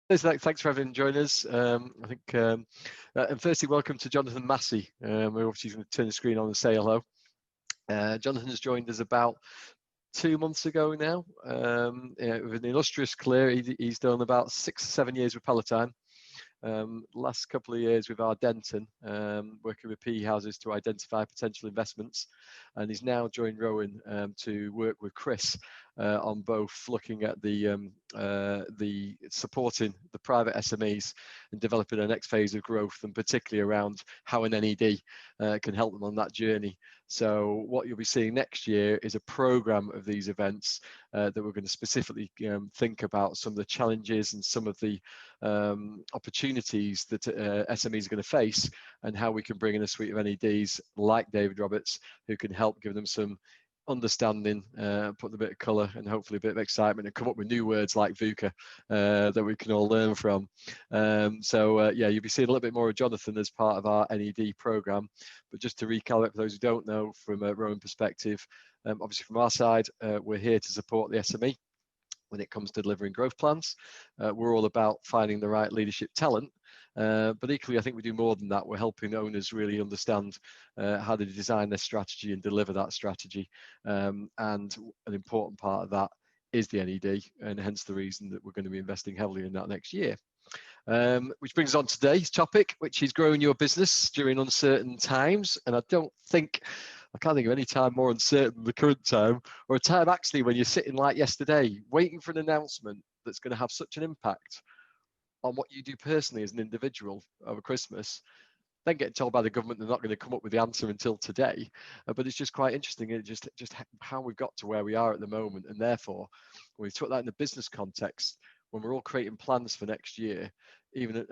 Thanks for having joined us. I think, and firstly, welcome to Jonathan Massey. We're obviously going to turn the screen on and say hello. Jonathan has joined us about 2 months ago now. With an illustrious career, he's done about 6 or 7 years with Palatine. Last couple of years with Ardenton, working with PE houses to identify potential investments, and he's now joined Rowan to work with Chris on both looking at the supporting the private SMEs and developing a next phase of growth, and particularly around how an NED can help them on that journey. So what you'll be seeing next year is a program of these events that we're going to specifically think about some of the challenges and some of the opportunities that SMEs are going to face, and how we can bring in a suite of NEDs like David Roberts, who can help give them some understanding, put a bit of colour and hopefully a bit of excitement, and come up with new words like VUCA that we can all learn from. Yeah, you'll be seeing a little bit more of Jonathan as part of our NED programme. But just to recap for those who don't know, from a Rowan perspective, obviously from our side, we're here to support the SME when it comes to delivering growth plans. We're all about finding the right leadership talent, but equally I think we do more than that. We're helping owners really understand how to design their strategy and deliver that strategy, and an important part of that is the NED, and hence the reason that we're going to be investing heavily in that next year. Which brings us on to today's topic, which is growing your business during uncertain times. And I can't think of any time more uncertain than the current time, or a time actually when you're sitting like yesterday, waiting for an announcement that's going to have such an impact on what you do personally as an individual over Christmas, then getting told by the government they're not going to come up with the answer until today. But it's just quite interesting, just how we've got to where we are at the moment. And therefore, when we took that in the business context, when we're all creating plans for next year, even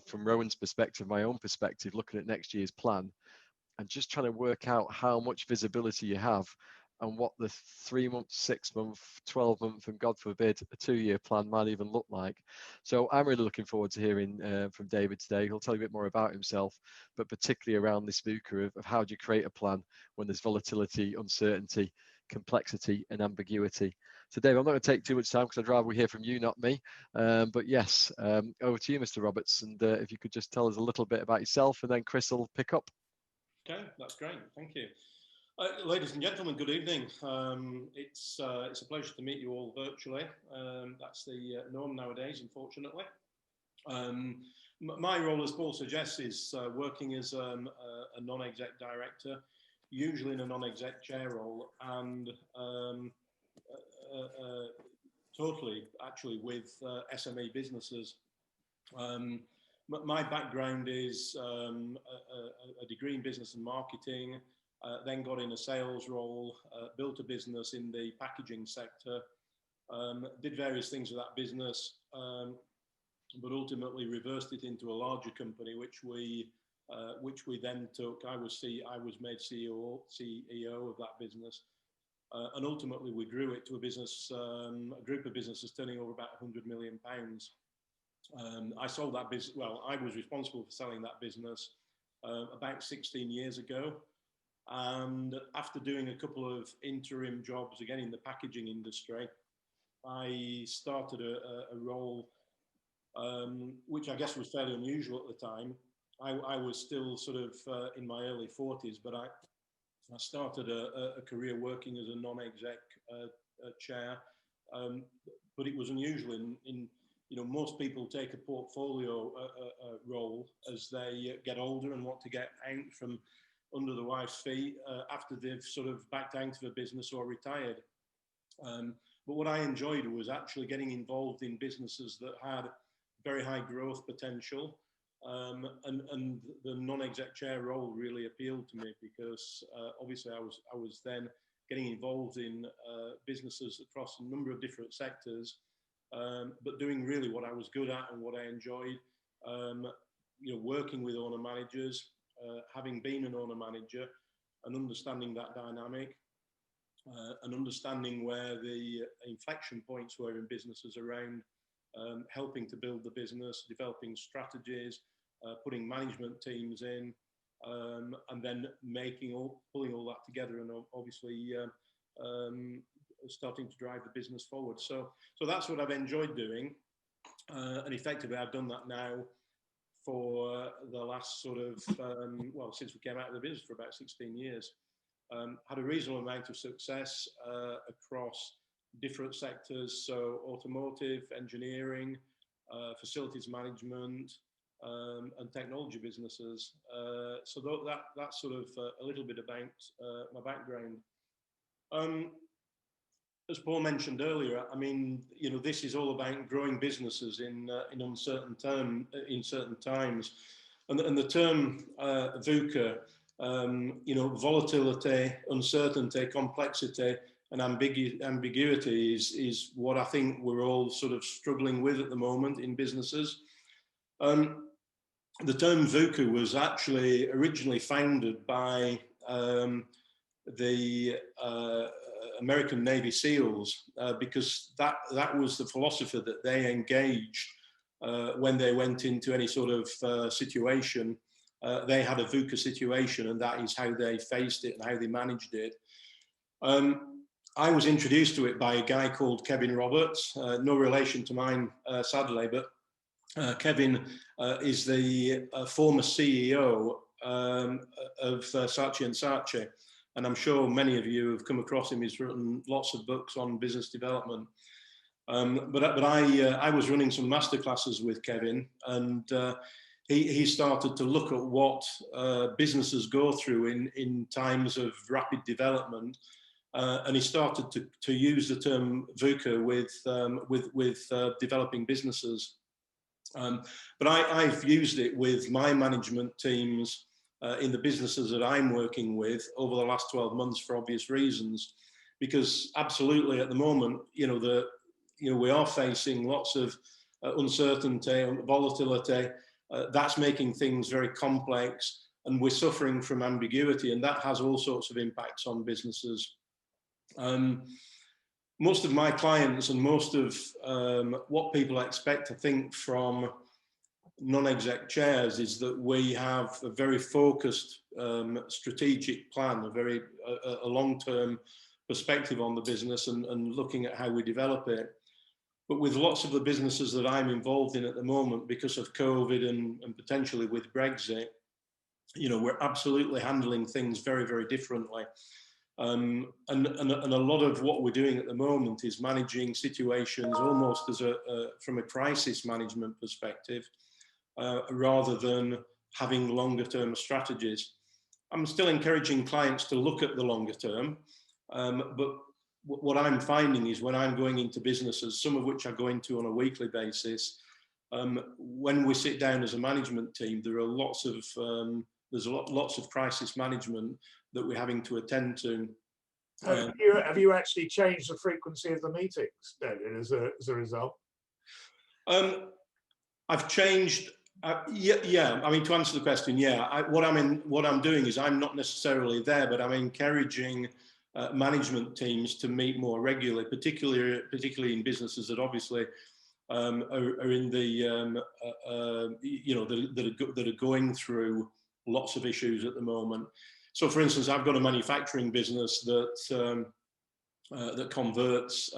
from Rowan's perspective, my own perspective, looking at next year's plan, and just trying to work out how much visibility you have and what the 3 month, 6 month, 12 month, and God forbid, a 2-year plan might even look like. So I'm really looking forward to hearing from David today. He'll tell you a bit more about himself, but particularly around this VUCA of how do you create a plan when there's volatility, uncertainty, complexity, and ambiguity. So Dave, I'm not going to take too much time because I'd rather we hear from you, not me. But yes, over to you, Mr. Roberts. And if you could just tell us a little bit about yourself, and then Chris will pick up. Okay, that's great. Thank you. Ladies and gentlemen, good evening. It's a pleasure to meet you all virtually. That's the norm nowadays, unfortunately. My role, as Paul suggests, is working as a non-exec director, usually in a non-exec chair role, and totally actually with SME businesses. My background is a degree in business and marketing, then got in a sales role, built a business in the packaging sector, did various things with that business, but ultimately reversed it into a larger company, which we then took. I was made CEO of that business, and ultimately we grew it to a business, a group of businesses turning over about £100 million. I sold that business. Well, I was responsible for selling that business about 16 years ago. And after doing a couple of interim jobs, again in the packaging industry, I started a role which I guess was fairly unusual at the time. I was still sort of in my early 40s, but I started a career working as a non-exec chair. But it was unusual in most people take a portfolio role as they get older and want to get out from under the wife's feet after they've sort of backed out of a business or retired. But what I enjoyed was actually getting involved in businesses that had very high growth potential. And the non-exec chair role really appealed to me because obviously I was then getting involved in businesses across a number of different sectors, but doing really what I was good at and what I enjoyed, working with owner managers, having been an owner manager and understanding that dynamic, and understanding where the inflection points were in businesses around helping to build the business, developing strategies, putting management teams in, and then pulling all that together and obviously starting to drive the business forward. So that's what I've enjoyed doing. And effectively, I've done that now for the last sort of, well, since we came out of the business for about 16 years. Had a reasonable amount of success across different sectors, so automotive, engineering, facilities management, and technology businesses. So that's sort of a little bit about my background. As Paul mentioned earlier, I mean, you know, this is all about growing businesses in uncertain certain times, and the term VUCA, you know, volatility, uncertainty, complexity, and ambiguity is what I think we're all sort of struggling with at the moment in businesses. The term VUCA was actually originally founded by the American Navy SEALs, because that was the philosophy that they engaged when they went into any sort of situation. They had a VUCA situation, and that is how they faced it and how they managed it. I was introduced to it by a guy called Kevin Roberts, no relation to mine, sadly, but Kevin is the former CEO of Saatchi & Saatchi. And I'm sure many of you have come across him. He's written lots of books on business development. But I was running some masterclasses with Kevin, and he started to look at what businesses go through in times of rapid development, and he started to use the term VUCA with developing businesses. But I've used it with my management teams in the businesses that I'm working with over the last 12 months for obvious reasons, because absolutely at the moment, you know, we are facing lots of uncertainty and volatility. That's making things very complex, and we're suffering from ambiguity, and that has all sorts of impacts on businesses. Most of my clients and most of what people expect to think from non-exec chairs is that we have a very focused strategic plan, a long-term perspective on the business and looking at how we develop it. But with lots of the businesses that I'm involved in at the moment, because of COVID and potentially with Brexit, you know, we're absolutely handling things very, very differently. And a lot of what we're doing at the moment is managing situations almost as from a crisis management perspective, rather than having longer term strategies. I'm still encouraging clients to look at the longer term, but what I'm finding is when I'm going into businesses, some of which I go into on a weekly basis, when we sit down as a management team, there are lots of lots of crisis management that we're having to attend to. Have you actually changed the frequency of the meetings, David, as a result? I've changed. Yeah. I mean, to answer the question, yeah. What I'm doing is I'm not necessarily there, but I'm encouraging management teams to meet more regularly, particularly in businesses that obviously are in the you know, that are going through lots of issues at the moment. So, for instance, I've got a manufacturing business that that converts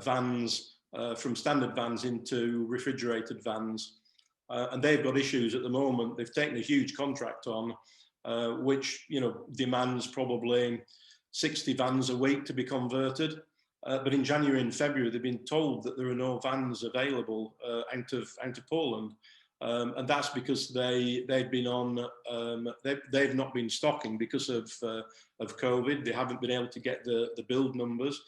vans from standard vans into refrigerated vans, and they've got issues at the moment. They've taken a huge contract on, which, you know, demands probably 60 vans a week to be converted. But in January and February, they've been told that there are no vans available out of Poland. And that's because they've been on, they've not been stocking because of COVID. They haven't been able to get the build numbers,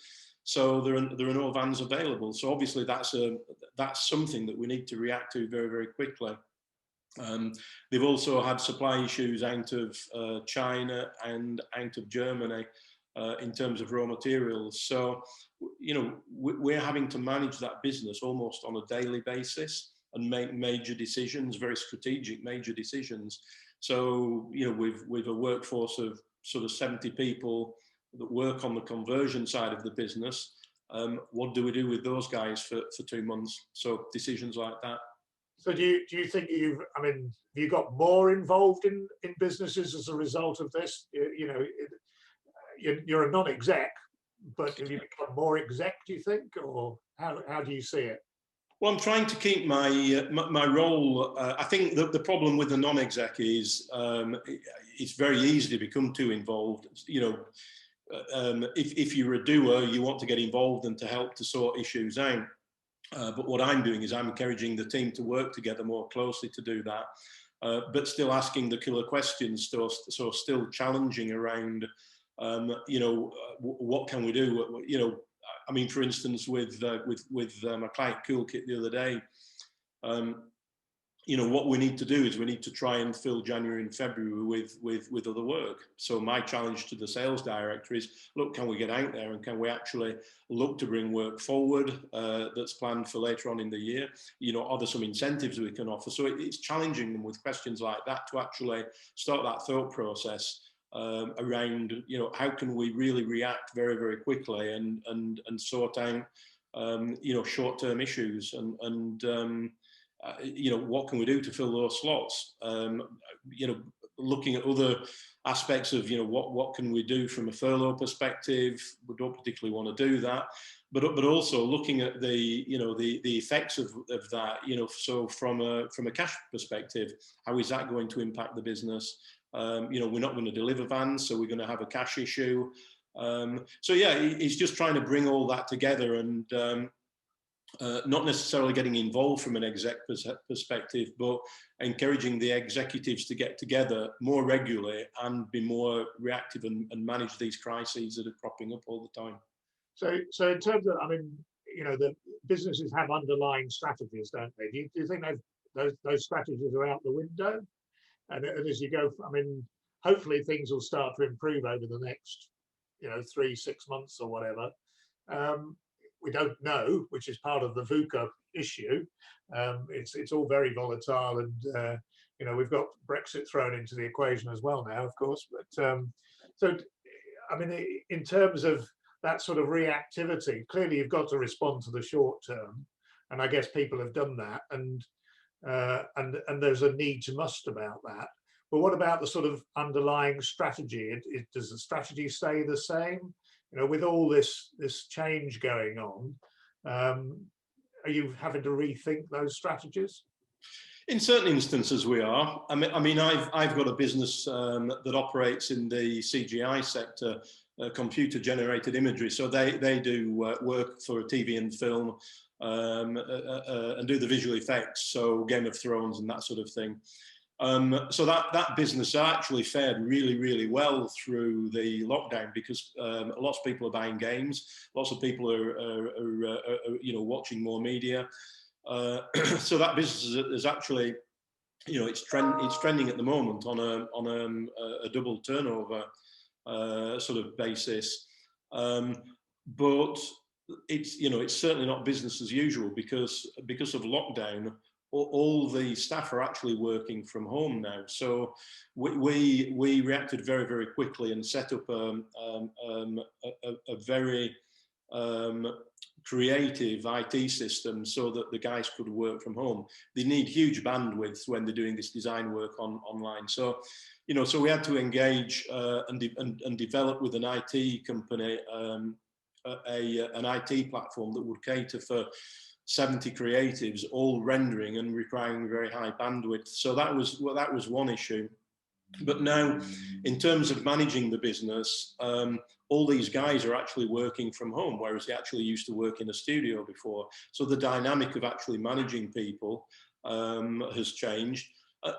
so there are no vans available. So obviously that's something that we need to react to very, very quickly. They've also had supply issues out of China and out of Germany in terms of raw materials. So, you know, we're having to manage that business almost on a daily basis and make major decisions, very strategic major decisions. So, you know, we've a workforce of sort of 70 people that work on the conversion side of the business. What do we do with those guys for 2 months? So decisions like that. So do you think have you got more involved in businesses as a result of this? You know, you're a non-exec, but have you become more exec, do you think, or how do you see it? Well, I'm trying to keep my role. I think the problem with the non-exec is it's very easy to become too involved. You know, if you're a doer, you want to get involved and to help to sort issues out. But what I'm doing is I'm encouraging the team to work together more closely to do that, but still asking the killer questions, so still challenging around, you know, what can we do? You know, I mean, for instance, with my client Coolkit the other day, you know, what we need to do is we need to try and fill January and February with other work. So my challenge to the sales director is, look, can we get out there and can we actually look to bring work forward that's planned for later on in the year? You know, are there some incentives we can offer? So it's challenging them with questions like that to actually start that thought process around, you know, how can we really react very, very quickly and sort out, you know, short-term issues and you know, what can we do to fill those slots? You know, looking at other aspects of, you know, what can we do from a furlough perspective? We don't particularly want to do that, but also looking at the, you know, the effects of that, you know, so from a cash perspective, how is that going to impact the business? You know, we're not going to deliver vans, so we're going to have a cash issue. So yeah, it's just trying to bring all that together and not necessarily getting involved from an exec perspective, but encouraging the executives to get together more regularly and be more reactive and manage these crises that are cropping up all the time. So in terms of, I mean, you know, the businesses have underlying strategies, don't they? Do you think those strategies are out the window? And as you go, I mean, hopefully things will start to improve over the next, you know, 3-6 months or whatever. We don't know, which is part of the VUCA issue. It's all very volatile, and you know, we've got Brexit thrown into the equation as well now, of course. But so, I mean, in terms of that sort of reactivity, clearly you've got to respond to the short term, and I guess people have done that, and there's a need to must about that. But what about the sort of underlying strategy? Does the strategy stay the same? You know, with all this change going on, are you having to rethink those strategies? In certain instances, we are. I mean, I've got a business that operates in the CGI sector, computer-generated imagery. So they do work for TV and film and do the visual effects. So Game of Thrones and that sort of thing. So that business actually fared really, really well through the lockdown because lots of people are buying games, lots of people are you know, watching more media. So that business is actually, you know, it's trending at the moment on a double turnover sort of basis, but it's, you know, it's certainly not business as usual because of lockdown. All the staff are actually working from home now. So we reacted very, very quickly and set up a very creative IT system so that the guys could work from home. They need huge bandwidth when they're doing this design work online. So, you know, so we had to engage and develop with an IT company an IT platform that would cater for 70 creatives, all rendering and requiring very high bandwidth. So that was one issue. But now, in terms of managing the business, all these guys are actually working from home, whereas they actually used to work in a studio before. So the dynamic of actually managing people has changed.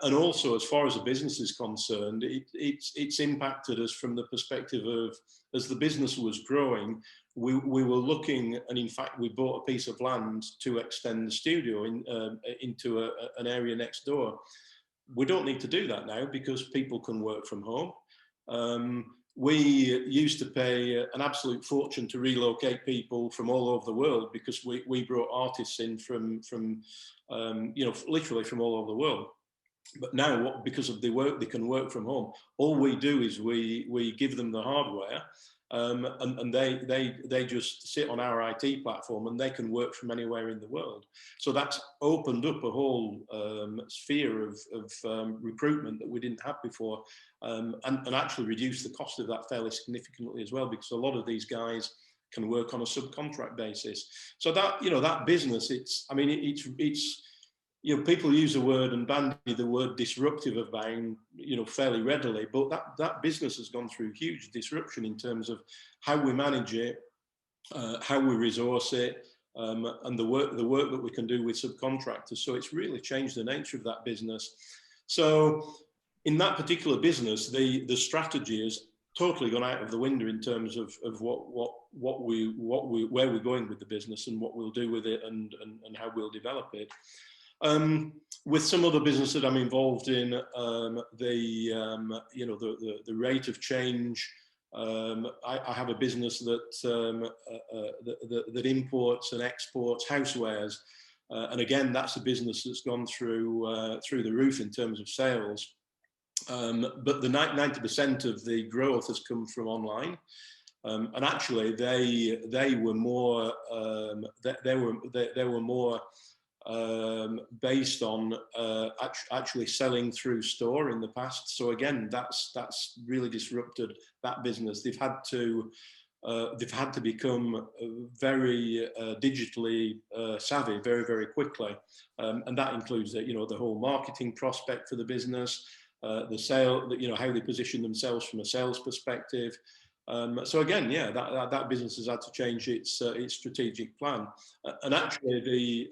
And also, as far as the business is concerned, it's impacted us from the perspective of, as the business was growing, we were looking, and in fact, we bought a piece of land to extend the studio into an area next door. We don't need to do that now because people can work from home. We used to pay an absolute fortune to relocate people from all over the world because we brought artists in from you know, literally from all over the world. But now, because of the work, they can work from home. All we do is we give them the hardware, and they just sit on our IT platform and they can work from anywhere in the world. So that's opened up a whole sphere of recruitment that we didn't have before, and actually reduced the cost of that fairly significantly as well, because a lot of these guys can work on a subcontract basis. So that, that business, it's people use the word and bandy the word disruptive of buying, fairly readily, but that business has gone through huge disruption in terms of how we manage it, how we resource it, and the work that we can do with subcontractors. So it's really changed the nature of that business. So in that particular business, the strategy has totally gone out of the window in terms of where we're going with the business and what we'll do with it and how we'll develop it. With some other business that I'm involved in, the rate of change. I have a business that that imports and exports housewares, and again, that's a business that's gone through the roof in terms of sales. But the 90% of the growth has come from online, and actually they were more based on actually selling through store in the past. So again, that's really disrupted that business. They've had to become very digitally savvy very, very quickly, and that includes the whole marketing prospect for the business, the sale, how they position themselves from a sales perspective. So again, yeah, that business has had to change its strategic plan, and actually,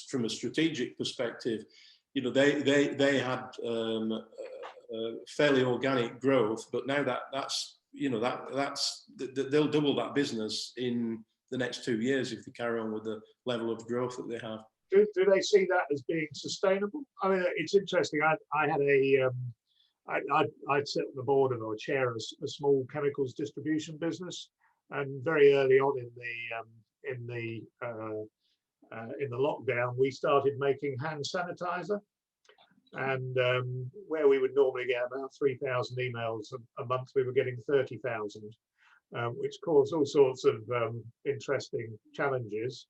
from a strategic perspective, they had fairly organic growth, but now they'll double that business in the next 2 years if they carry on with the level of growth that they have. Do they see that as being sustainable? I mean, it's interesting. I had I'd sit on the board or chair of a small chemicals distribution business, and very early on in the lockdown, we started making hand sanitizer, and where we would normally get about 3,000 emails a month, we were getting 30,000, which caused all sorts of interesting challenges,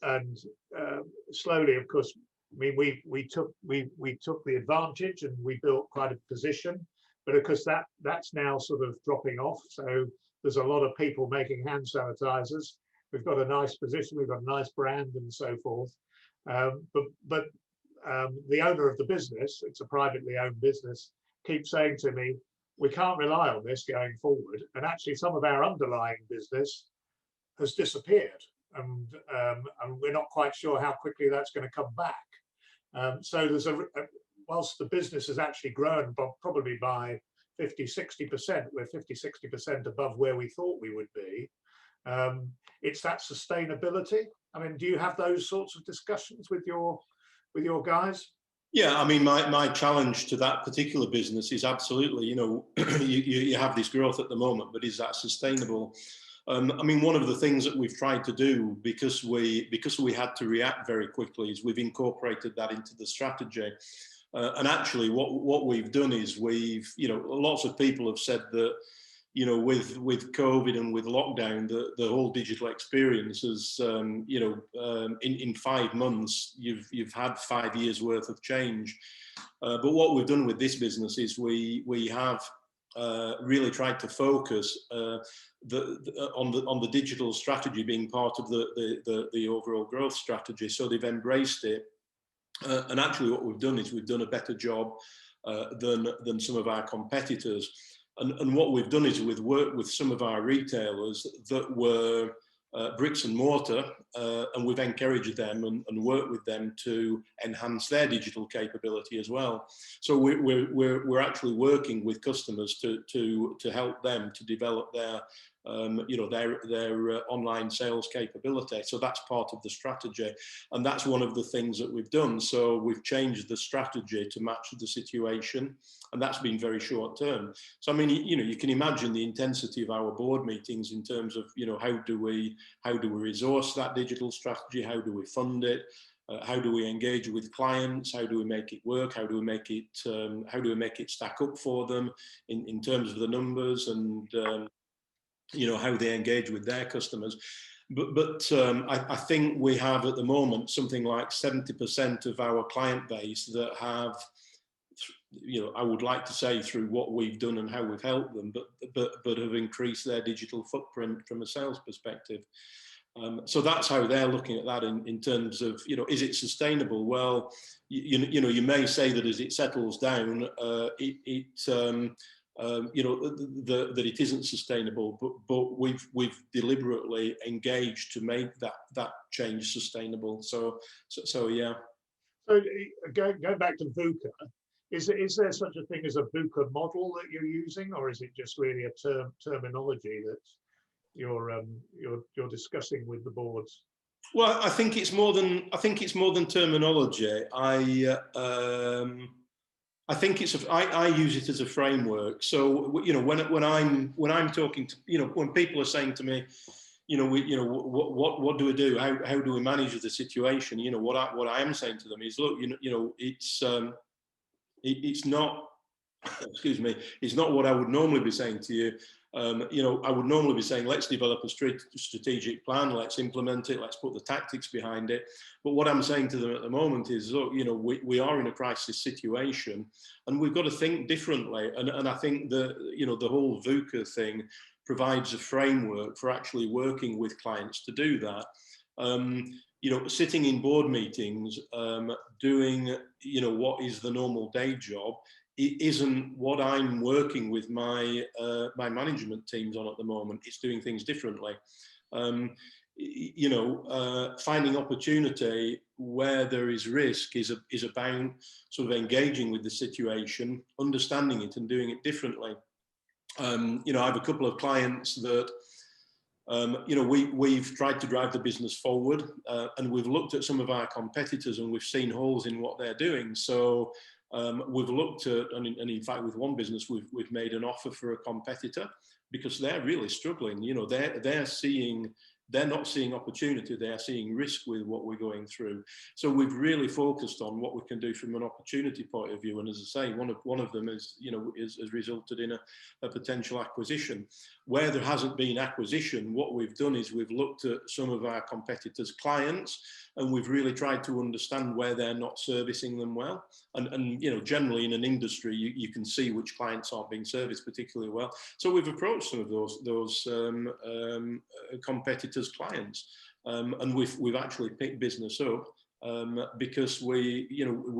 and slowly, of course. I mean, we took the advantage and we built quite a position, but of course that's now sort of dropping off. So there's a lot of people making hand sanitizers. We've got a nice position, we've got a nice brand and so forth. But the owner of the business, it's a privately owned business, keeps saying to me, we can't rely on this going forward. And actually, some of our underlying business has disappeared, and we're not quite sure how quickly that's going to come back. So there's whilst the business has actually grown probably by 50-60%, we're 50-60% above where we thought we would be. It's that sustainability. I mean, do you have those sorts of discussions with your guys? Yeah, I mean, my challenge to that particular business is absolutely, you have this growth at the moment, but is that sustainable? I mean, one of the things that we've tried to do, because we had to react very quickly, is we've incorporated that into the strategy. And actually, what we've done is lots of people have said that, with COVID and with lockdown, the whole digital experience is, in 5 months, you've had 5 years worth of change. But what we've done with this business is we have really tried to focus on the digital strategy being part of the overall growth strategy. So they've embraced it, and actually what we've done is we've done a better job than some of our competitors. And what we've done is we've worked with some of our retailers that were bricks and mortar, and we've encouraged them and worked with them to enhance their digital capability as well. So we're actually working with customers to help them to develop their online sales capability. So that's part of the strategy, and that's one of the things that we've done. So we've changed the strategy to match the situation, and that's been very short term. So I mean, you can imagine the intensity of our board meetings in terms of how do we resource that digital strategy, how do we fund it, how do we engage with clients, how do we make it work, how do we make it stack up for them in terms of the numbers, and how they engage with their customers. But I think we have at the moment something like 70% of our client base that have I would like to say through what we've done and how we've helped them, but have increased their digital footprint from a sales perspective. So that's how they're looking at that in terms of, is it sustainable? Well, you may say that as it settles down, that it isn't sustainable, but we've deliberately engaged to make that change sustainable. So yeah. So going back to VUCA, is there such a thing as a VUCA model that you're using, or is it just really a terminology that you're discussing with the boards? Well, I think it's more than terminology. I think I use it as a framework. So when I'm talking to when people are saying to me, what do we do? How do we manage the situation? What I am saying to them is, look, it's not, excuse me, it's not what I would normally be saying to you. I would normally be saying, let's develop a strategic plan, let's implement it, let's put the tactics behind it. But what I'm saying to them at the moment is, look, we are in a crisis situation, and we've got to think differently. And I think the whole VUCA thing provides a framework for actually working with clients to do that. Sitting in board meetings, doing, what is the normal day job, it isn't what I'm working with my management teams on at the moment. It's doing things differently. Finding opportunity where there is risk is about sort of engaging with the situation, understanding it, and doing it differently. I have a couple of clients that we've tried to drive the business forward, and we've looked at some of our competitors and we've seen holes in what they're doing. So we've looked at, and in fact, with one business, we've made an offer for a competitor because they're really struggling. They're not seeing opportunity, they're seeing risk with what we're going through. So we've really focused on what we can do from an opportunity point of view. And as I say, one of them is, has resulted in a potential acquisition. Where there hasn't been acquisition, what we've done is we've looked at some of our competitors' clients, and we've really tried to understand where they're not servicing them well. And generally in an industry, you can see which clients aren't being serviced particularly well. So we've approached some of those competitors' clients, and we've actually picked business up because we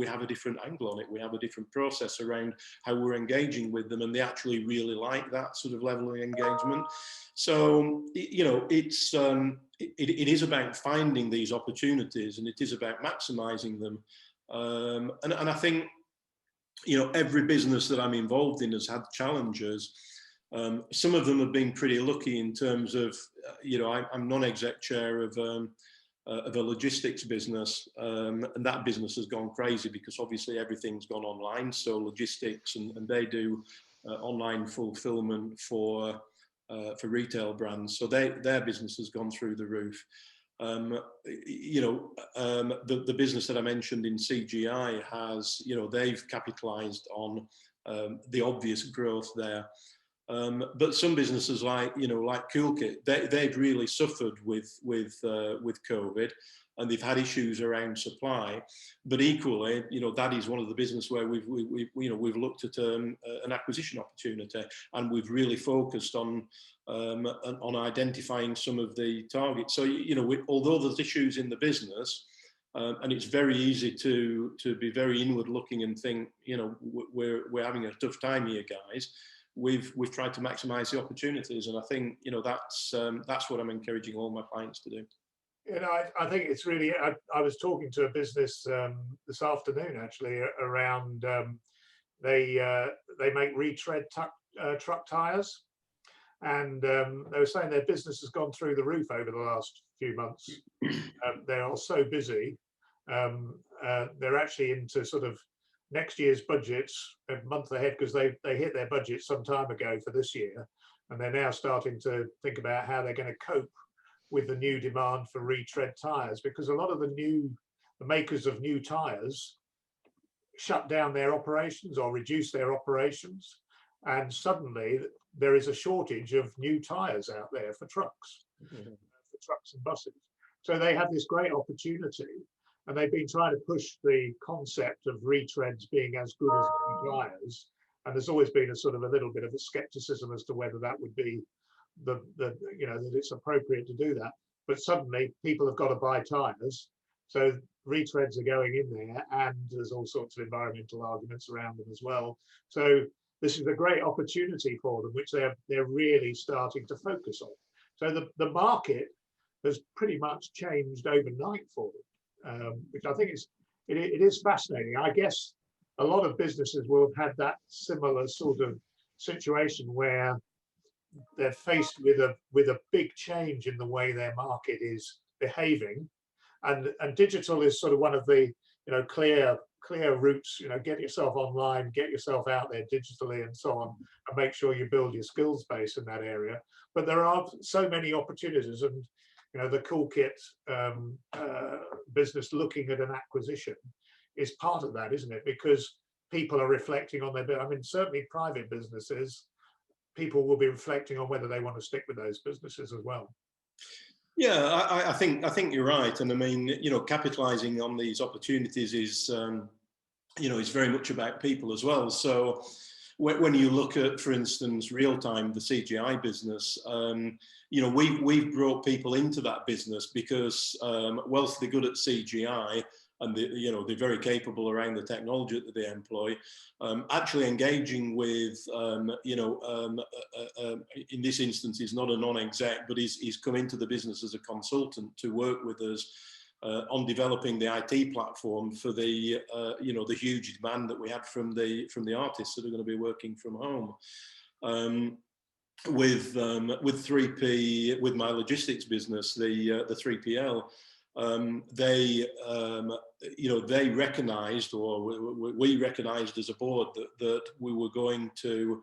have a different angle on it. We have a different process around how we're engaging with them, and they actually really like that sort of level of engagement. So it is about finding these opportunities, and it is about maximizing them. And I think every business that I'm involved in has had challenges. Some of them have been pretty lucky in terms of, I'm non-exec chair of a logistics business, and that business has gone crazy because obviously everything's gone online. So logistics, and they do online fulfillment for retail brands. So their business has gone through the roof. The business that I mentioned in CGI has, they've capitalized on the obvious growth there. But some businesses like Coolkit, they've really suffered with COVID, and they've had issues around supply. But equally, that is one of the business where we've looked at an acquisition opportunity, and we've really focused on identifying some of the targets. So although there's issues in the business, and it's very easy to be very inward looking and think, we're having a tough time here, guys. We've tried to maximize the opportunities, and I think that's what I'm encouraging all my clients to do. I think it's really. I was talking to a business this afternoon actually around. They make retread truck tires, and they were saying their business has gone through the roof over the last few months. They are so busy. They're actually into sort of next year's budgets a month ahead because they hit their budget some time ago for this year, and they're now starting to think about how they're going to cope with the new demand for retread tires, because a lot of the makers of new tires shut down their operations or reduce their operations, and suddenly there is a shortage of new tires out there for trucks, for trucks and buses. So they have this great opportunity, and they've been trying to push the concept of retreads being as good as tires. And there's always been a sort of a little bit of a skepticism as to whether that would be the you know, that it's appropriate to do that. But suddenly people have got to buy tires, so retreads are going in there, and there's all sorts of environmental arguments around them as well. So this is a great opportunity for them, which they're really starting to focus on. So the market has pretty much changed overnight for them, which I think it is fascinating. I guess a lot of businesses will have had that similar sort of situation where they're faced with a big change in the way their market is behaving, and digital is sort of one of the, you know, clear routes. You know, get yourself online, get yourself out there digitally, and so on, and make sure you build your skills base in that area. But there are so many opportunities, and you know, the Coolkit business looking at an acquisition is part of that, isn't it? Because people are reflecting on their, I mean, certainly private businesses, people will be reflecting on whether they want to stick with those businesses as well. Yeah, I think you're right, and I mean, you know, capitalising on these opportunities is, you know, is very much about people as well. So when you look at, for instance, Real Time, the CGI business, you know, we've brought people into that business because whilst they're good at CGI, and you know, they're very capable around the technology that they employ, actually engaging with, you know, in this instance, he's not a non-exec, but he's come into the business as a consultant to work with us on developing the IT platform for the, you know, the huge demand that we had from the artists that are going to be working from home. With 3P, with my logistics business, the 3PL. They, you know, they recognised, or we recognised as a board that we were going to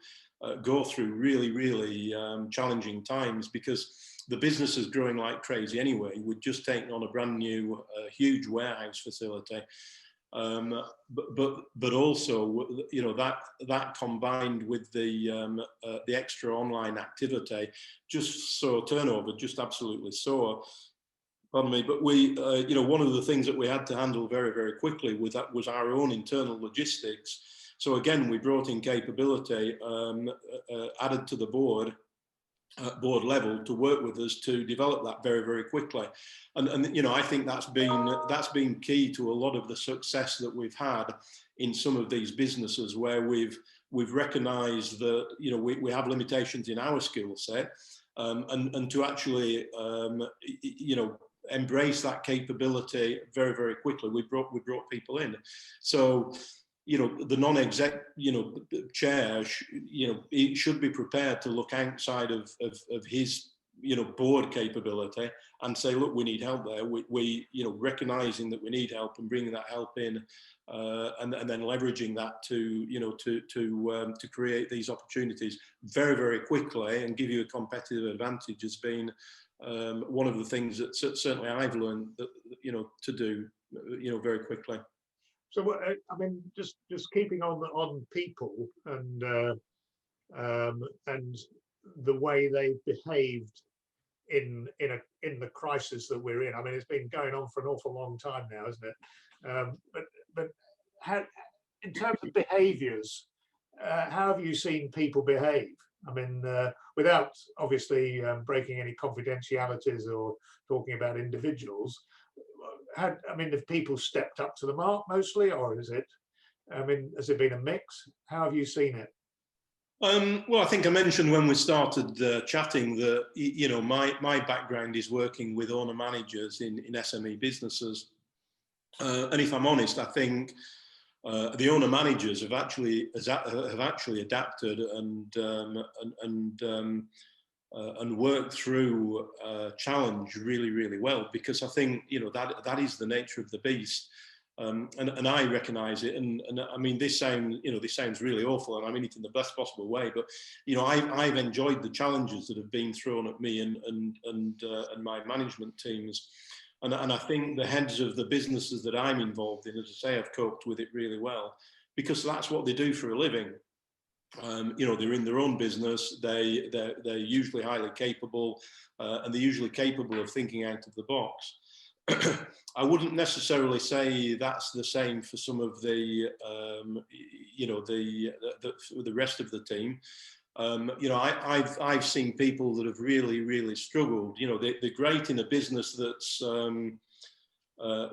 go through really challenging times, because the business is growing like crazy anyway. We'd just taken on a brand new huge warehouse facility, but also, you know, that combined with the extra online activity just saw turnover just absolutely soar. Pardon me, but we, you know, one of the things that we had to handle very quickly was our own internal logistics. So again, we brought in capability, added to the board level to work with us to develop that very quickly. And you know, I think that's been key to a lot of the success that we've had in some of these businesses, where we've recognised that, you know, we have limitations in our skill set, and to actually, you know, embrace that capability very quickly. We brought people in. So, you know, the non-exec, you know, chair, you know, he should be prepared to look outside of his, you know, board capability and say, look, we need help there. We you know, recognizing that we need help and bringing that help in, and then leveraging that to, you know, to create these opportunities very quickly and give you a competitive advantage has been one of the things that certainly I've learned that, you know, to do, you know, very quickly. So I mean, just keeping on people and the way they behaved in the crisis that we're in. I mean, it's been going on for an awful long time now, isn't it? But how, in terms of behaviours, how have you seen people behave? I mean, without obviously breaking any confidentialities or talking about individuals, I mean, have people stepped up to the mark mostly, or is it, I mean, has it been a mix? How have you seen it? Well, I think I mentioned when we started chatting that, you know, my background is working with owner managers in SME businesses, and if I'm honest, I think the owner managers have actually adapted and worked through challenge really well, because I think, you know, that is the nature of the beast. And I recognise it, and I mean, this sounds really awful, and I mean it in the best possible way. But you know, I've enjoyed the challenges that have been thrown at me and my management teams, and I think the heads of the businesses that I'm involved in, as I say, have coped with it really well, because that's what they do for a living. You know, they're in their own business. They're usually highly capable, and they're usually capable of thinking out of the box. I wouldn't necessarily say that's the same for some of the, you know, the rest of the team. You know, I've seen people that have really struggled. You know, they're great in a business that's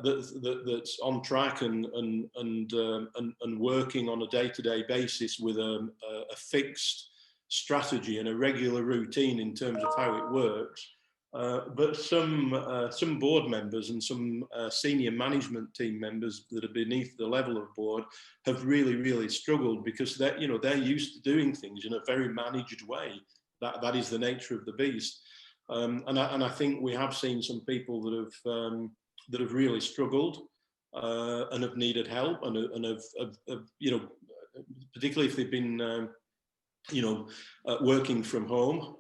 that's on track and working on a day-to-day basis with a fixed strategy and a regular routine in terms of how it works. But some board members and some senior management team members that are beneath the level of board have really struggled, because they're, you know, they're used to doing things in a very managed way. That is the nature of the beast. And I think we have seen some people that have really struggled and have needed help, and have you know, particularly if they've been you know, working from home,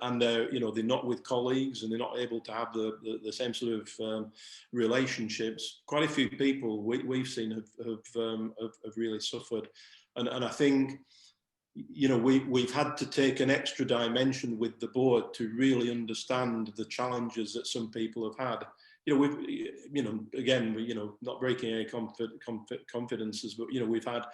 and they're, you know, they're not with colleagues and they're not able to have the same sort of relationships. Quite a few people we've seen have really suffered, and I think, you know, we've had to take an extra dimension with the board to really understand the challenges that some people have had. You know, you know, again, you know, not breaking any confidences, but, you know, we've had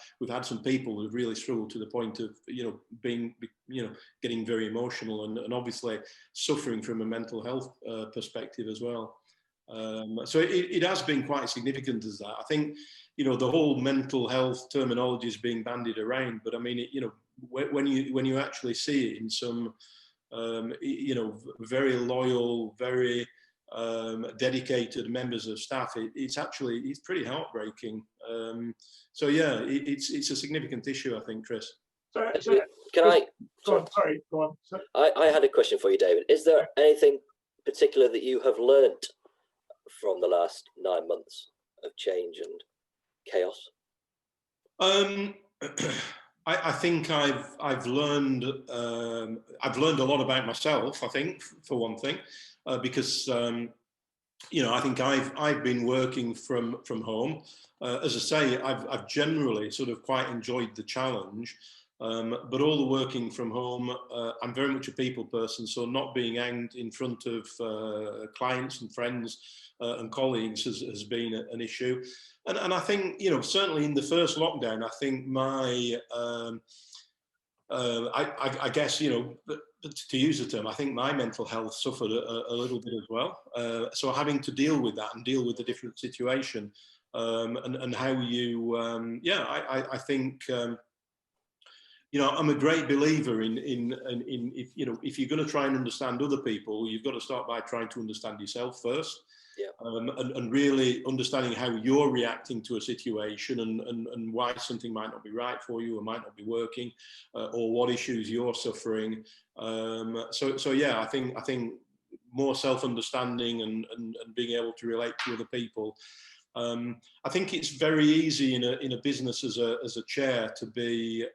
some people who have really struggled to the point of, you know, being, you know, getting very emotional and obviously suffering from a mental health perspective as well. So it has been quite significant as that. I think, you know, the whole mental health terminology is being bandied around, but I mean, you know, when you actually see it in some, you know, very loyal, very dedicated members of staff, it's pretty heartbreaking. So yeah, it's a significant issue, I think, Chris. Sorry, go on. I had a question for you, David. Is there anything particular that you have learnt from the last 9 months of change and chaos? I think I've learned a lot about myself, I think, for one thing, because you know, I think I've been working from home. As I say, I've generally sort of quite enjoyed the challenge, but all the working from home, I'm very much a people person, so not being hanged in front of clients and friends and colleagues has been an issue. And I think, you know, certainly in the first lockdown, I think my, I guess, you know, to use the term, I think my mental health suffered a little bit as well. So having to deal with that and deal with the different situation, and how you, yeah, I think, you know, I'm a great believer in if, you know, if you're going to try and understand other people, you've got to start by trying to understand yourself first. Yeah. And really understanding how you're reacting to a situation, and why something might not be right for you or might not be working, or what issues you're suffering. So yeah, I think more self-understanding and being able to relate to other people. I think it's very easy in a business as a chair to be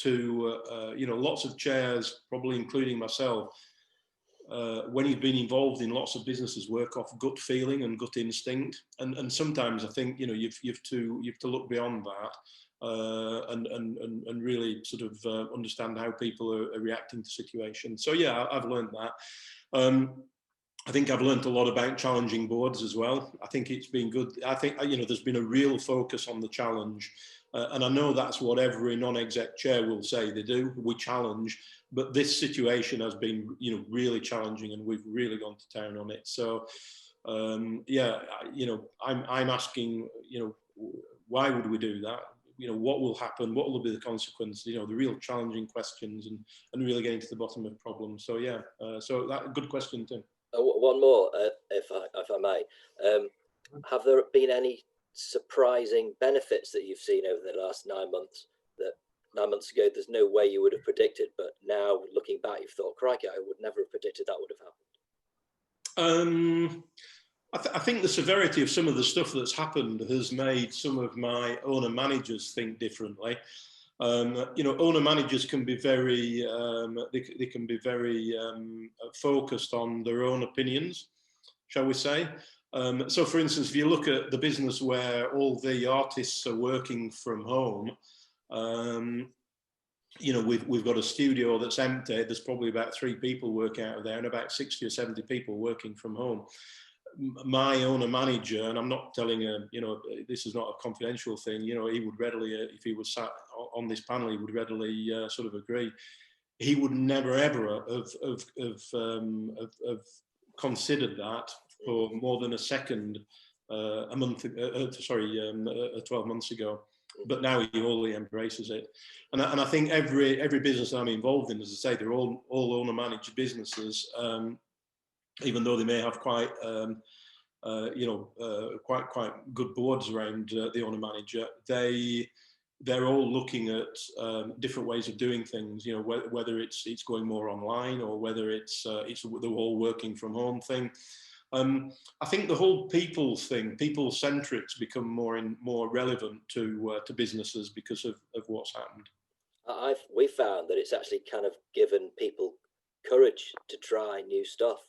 you know, lots of chairs, probably including myself, when you've been involved in lots of businesses, work off gut feeling and gut instinct, and sometimes I think, you know, you've to look beyond that, and really sort of understand how people are reacting to situations. So yeah, I've learned that. I think I've learned a lot about challenging boards as well. I think it's been good. I think, you know, there's been a real focus on the challenge. And I know that's what every non-exec chair will say they do. We challenge, but this situation has been, you know, really challenging, and we've really gone to town on it. So, yeah, you know, I'm asking, you know, why would we do that? You know, what will happen? What will be the consequences? You know, the real challenging questions, and really getting to the bottom of problems. So yeah, so that good question, Tim. One more, if I may. Have there been any surprising benefits that you've seen over the last 9 months that 9 months ago there's no way you would have predicted, but now looking back you've thought, crikey, I would never have predicted that would have happened? I think the severity of some of the stuff that's happened has made some of my owner managers think differently. You know, owner managers can be very they can be very focused on their own opinions, shall we say. So for instance, if you look at the business where all the artists are working from home, you know, we've got a studio that's empty. There's probably about 3 people working out of there, and about 60 or 70 people working from home. my owner manager, and I'm not telling him, you know, this is not a confidential thing, you know, he would readily, if he was sat on this panel, he would readily sort of agree. He would never ever have considered that for more than a second a month, 12 months ago. But now he wholly embraces it, and I think every business I'm involved in, as I say, they're all owner managed businesses, even though they may have quite quite good boards around the owner manager. They're all looking at different ways of doing things. You know, whether it's going more online, or whether it's the whole working from home thing. I think the whole people thing, people-centric's become more relevant to businesses because of what's happened. We found that it's actually kind of given people courage to try new stuff.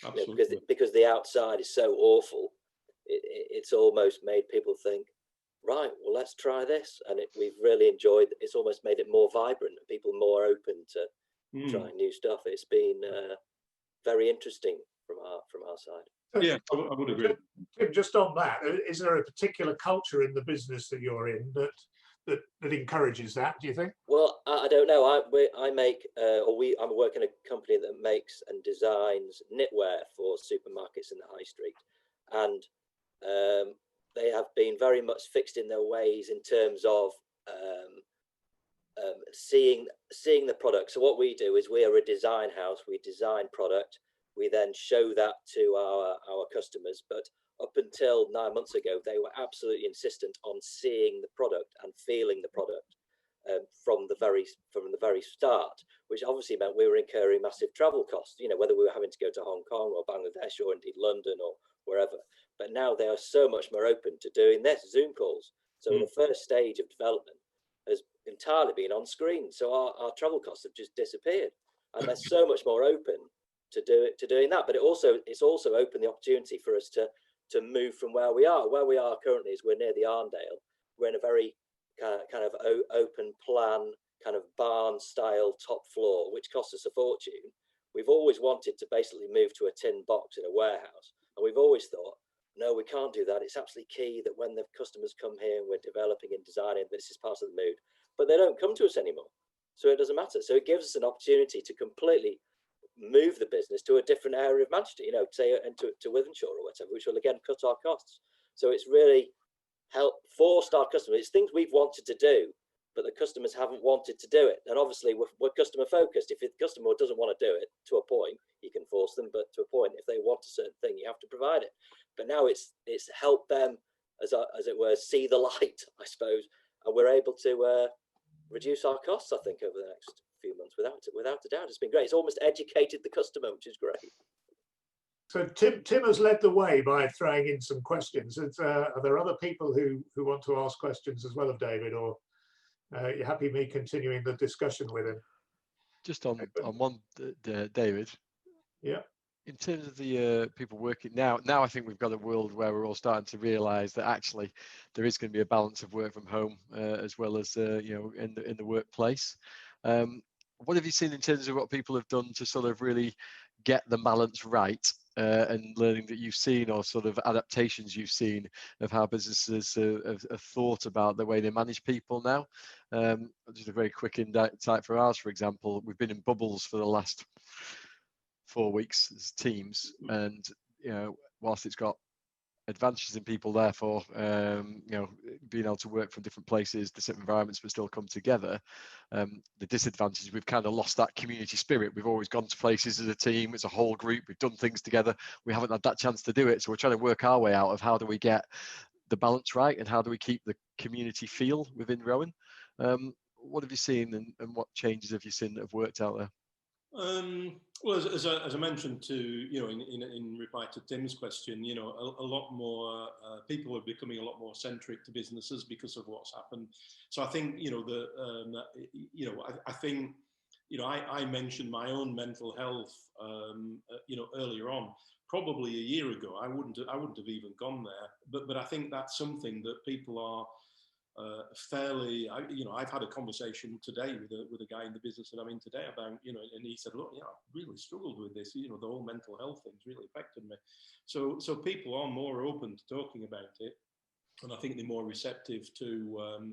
Absolutely. You know, because the outside is so awful, it's almost made people think, right, well, let's try this, and we've really enjoyed. It's almost made it more vibrant, and people more open to trying new stuff. It's been very interesting from our side. Yeah, I would agree. Tim, just on that, is there a particular culture in the business that you're in that encourages that, do you think? Well, I don't know. I'm working in a company that makes and designs knitwear for supermarkets in the high street, and they have been very much fixed in their ways in terms of seeing the product. So what we do is we are a design house. We design product. We then show that to our customers. But up until 9 months ago, they were absolutely insistent on seeing the product and feeling the product from the very start, which obviously meant we were incurring massive travel costs. You know, whether we were having to go to Hong Kong or Bangladesh or indeed London or wherever. But now they are so much more open to doing this, Zoom calls. So the first stage of development has entirely been on screen. So our travel costs have just disappeared, and they're so much more open to doing that. But it's also opened the opportunity for us to move from where we are. Where we are currently is we're near the Arndale. We're in a very kind of open plan, kind of barn style top floor, which costs us a fortune. We've always wanted to basically move to a tin box in a warehouse, and we've always thought, no, we can't do that. It's absolutely key that when the customers come here and we're developing and designing, this is part of the mood. But they don't come to us anymore, so it doesn't matter. So it gives us an opportunity to completely move the business to a different area of Manchester, you know, say to Wythenshawe or whatever, which will again cut our costs. So it's really forced our customers. It's things we've wanted to do, but the customers haven't wanted to do it. And obviously we're customer focused. If the customer doesn't want to do it, to a point, you can force them, but to a point, if they want a certain thing, you have to provide it. But now it's helped them, as it were, see the light, I suppose, and we're able to reduce our costs, I think, over the next few months without a doubt. It's been great. It's almost educated the customer, which is great. So Tim has led the way by throwing in some questions. Are there other people who want to ask questions as well of David, or you're happy me continuing the discussion with him? Just on one, David. Yeah. In terms of the people working now I think we've got a world where we're all starting to realise that actually there is going to be a balance of work from home as well as in the workplace. What have you seen in terms of what people have done to sort of really get the balance right, and learning that you've seen, or sort of adaptations you've seen of how businesses have thought about the way they manage people now? Just a very quick insight for ours, for example, we've been in bubbles for the last 4 weeks as teams, and whilst it's got advantages in people, therefore being able to work from different places, different environments, but still come together, the disadvantage, we've kind of lost that community spirit. We've always gone to places as a team, it's a whole group, we've done things together. We haven't had that chance to do it, so we're trying to work our way out of how do we get the balance right, and how do we keep the community feel within Rowan. What have you seen, and what changes have you seen that have worked out there? Well, as I mentioned in reply to Tim's question, a lot more people are becoming a lot more centric to businesses because of what's happened. So I think I mentioned my own mental health earlier on. Probably a year ago, I wouldn't have even gone there. But I think that's something that people fairly, I've had a conversation today with a guy in the business that I'm in today about, and he said, look, yeah, I've really struggled with this, the whole mental health thing's really affected me. So people are more open to talking about it, and I think they're more receptive to,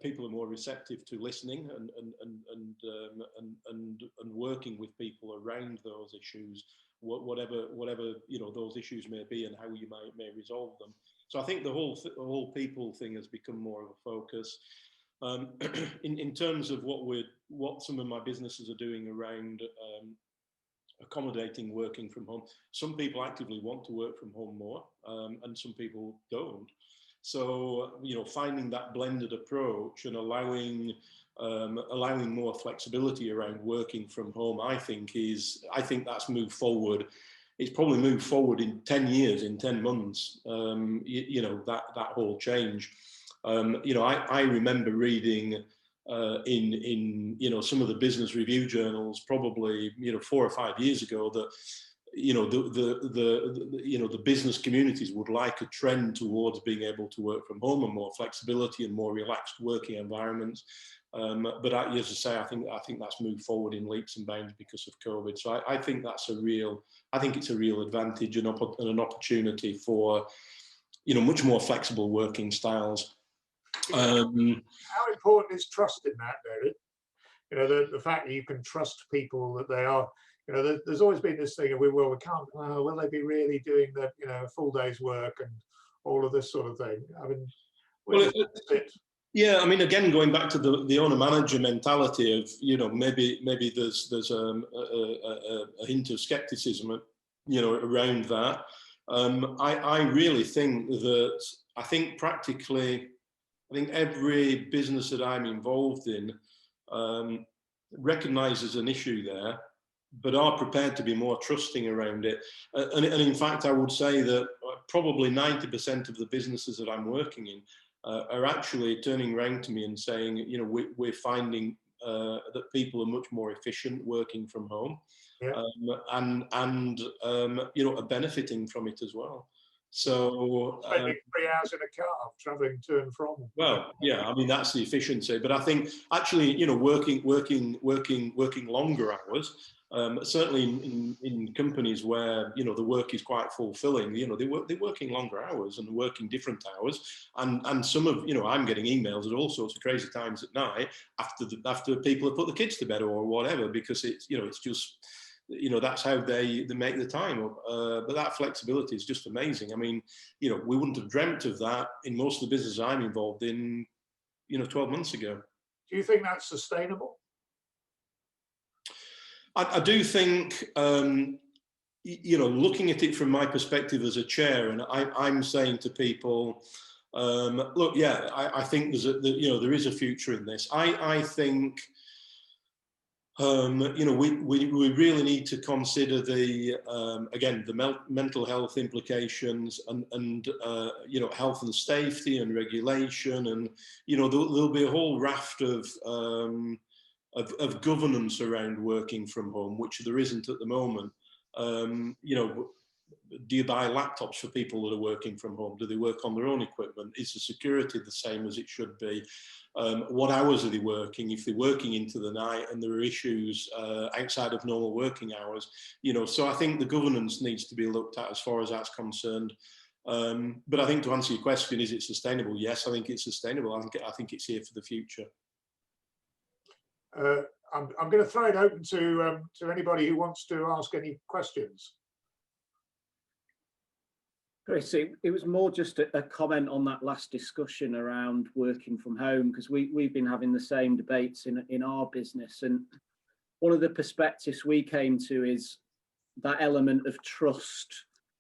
people are more receptive to listening and working with people around those issues, whatever those issues may be, and how you may resolve them. So I think the whole people thing has become more of a focus. In terms of what some of my businesses are doing around accommodating working from home, some people actively want to work from home more, and some people don't. So finding that blended approach and allowing more flexibility around working from home, I think that's moved forward. It's probably moved forward in 10 years, in 10 months, that whole change. I remember reading in some of the business review journals, probably 4 or 5 years ago, that the business communities would like a trend towards being able to work from home and more flexibility and more relaxed working environments. But as I say, I think that's moved forward in leaps and bounds because of COVID. So I think it's a real advantage and an opportunity for much more flexible working styles. How important is trust in that, David? The fact that you can trust people, that they are, there's always been this thing of, we can't, will they be really doing the, full day's work and all of this sort of thing? I mean, yeah, I mean, again, going back to the owner-manager mentality of, maybe there's a hint of skepticism, around that. I really think that, I think every business that I'm involved in recognises an issue there, but are prepared to be more trusting around it. And in fact, I would say that probably 90% of the businesses that I'm working in are actually turning around to me and saying, we're finding that people are much more efficient working from home, yeah. and are benefiting from it as well. So spending 3 hours in a car traveling to and from. Well, yeah, I mean, that's the efficiency. But I think actually, working longer hours, certainly in companies where the work is quite fulfilling, they're working longer hours and working different hours. And some of I'm getting emails at all sorts of crazy times at night after people have put the kids to bed or whatever, because it's just, that's how they make the time up. But that flexibility is just amazing. I mean, we wouldn't have dreamt of that in most of the businesses I'm involved in, 12 months ago. Do you think that's sustainable? I do think, looking at it from my perspective as a chair, and I'm saying to people, look, yeah, I think there is a future in this. I think, we really need to consider again, the mental health implications and health and safety and regulation, and there'll be a whole raft of governance around working from home, which there isn't at the moment. Do you buy laptops for people that are working from home? Do they work on their own equipment? Is the security the same as it should be? What hours are they working? If they're working into the night and there are issues outside of normal working hours, so I think the governance needs to be looked at as far as that's concerned. But I think, to answer your question, is it sustainable? Yes, I think it's sustainable. I think it's here for the future. I'm going to throw it open to anybody who wants to ask any questions. Chris, it was more just a comment on that last discussion around working from home, because we've been having the same debates in our business, and one of the perspectives we came to is that element of trust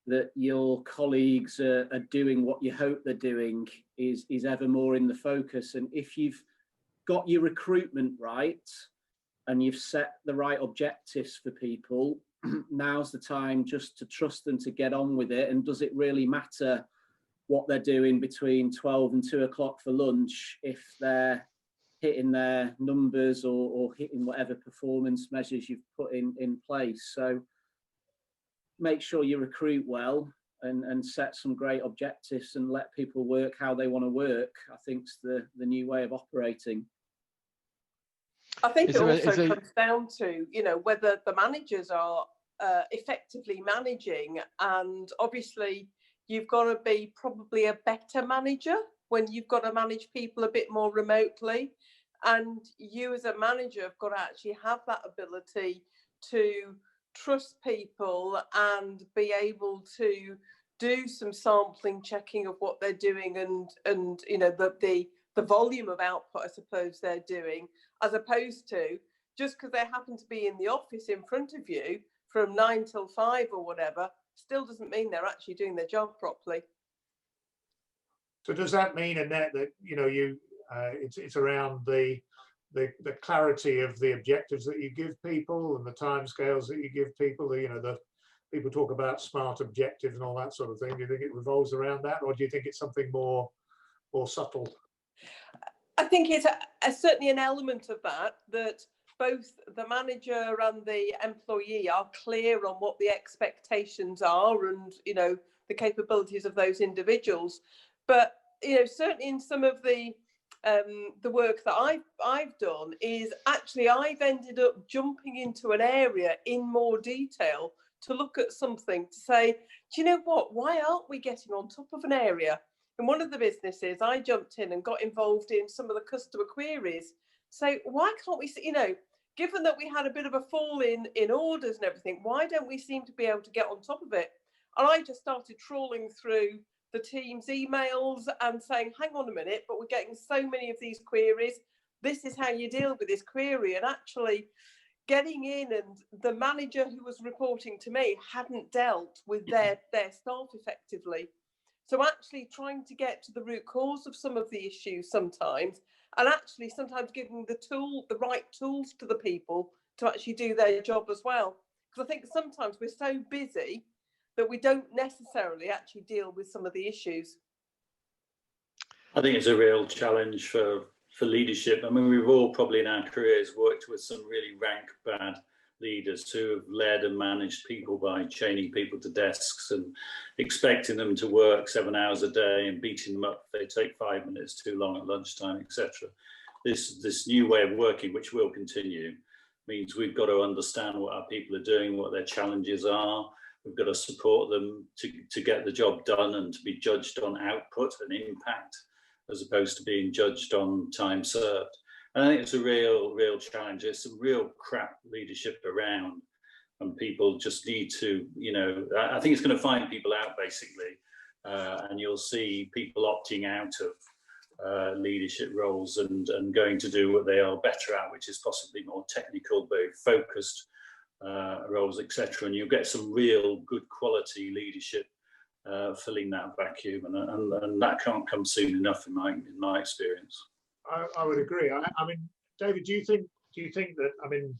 that your colleagues are doing what you hope they're doing is ever more in the focus. And if you've got your recruitment right and you've set the right objectives for people, now's the time just to trust them to get on with it. And does it really matter what they're doing between 12 and 2 o'clock for lunch if they're hitting their numbers or hitting whatever performance measures you've put in place? So make sure you recruit well, and set some great objectives and let people work how they want to work, I think is the new way of operating. I think it also comes down to, you know, whether the managers are effectively managing, and obviously you've got to be probably a better manager when you've got to manage people a bit more remotely, and you as a manager have got to actually have that ability to trust people and be able to do some sampling checking of what they're doing, and you know, the volume of output I suppose they're doing, as opposed to just because they happen to be in the office in front of you from 9 till 5 or whatever, still doesn't mean they're actually doing their job properly. So does that mean, Annette, that, you know, it's around the clarity of the objectives that you give people and the timescales that you give people? You know, the people talk about SMART objectives and all that sort of thing. Do you think it revolves around that, or do you think it's something more subtle? I think it's certainly an element of that both the manager and the employee are clear on what the expectations are and, you know, the capabilities of those individuals. But, you know, certainly in some of the work that I've done is actually I've ended up jumping into an area in more detail to look at something to say, do you know what, why aren't we getting on top of an area? In one of the businesses, I jumped in and got involved in some of the customer queries. So why can't we see, you know, given that we had a bit of a fall in orders and everything, why don't we seem to be able to get on top of it? And I just started trawling through the team's emails and saying, hang on a minute, but we're getting so many of these queries. This is how you deal with this query. And actually getting in, and the manager who was reporting to me hadn't dealt with their staff effectively. So actually trying to get to the root cause of some of the issues sometimes, and actually sometimes giving the right tools to the people to actually do their job as well. Because I think sometimes we're so busy that we don't necessarily actually deal with some of the issues. I think it's a real challenge for leadership. I mean, we've all probably in our careers worked with some really rank bad leaders who have led and managed people by chaining people to desks and expecting them to work 7 hours a day and beating them up if they take 5 minutes too long at lunchtime, etc. This new way of working, which will continue, means we've got to understand what our people are doing, what their challenges are. We've got to support them to get the job done and to be judged on output and impact, as opposed to being judged on time served. And I think it's a real challenge. There's some real crap leadership around, and people just need to, you know, I think it's going to find people out basically, and you'll see people opting out of leadership roles and going to do what they are better at, which is possibly more technical, very focused roles, etc. And you'll get some real good quality leadership filling that vacuum, and that can't come soon enough in my experience. I would agree. I mean, David, do you think that, I mean,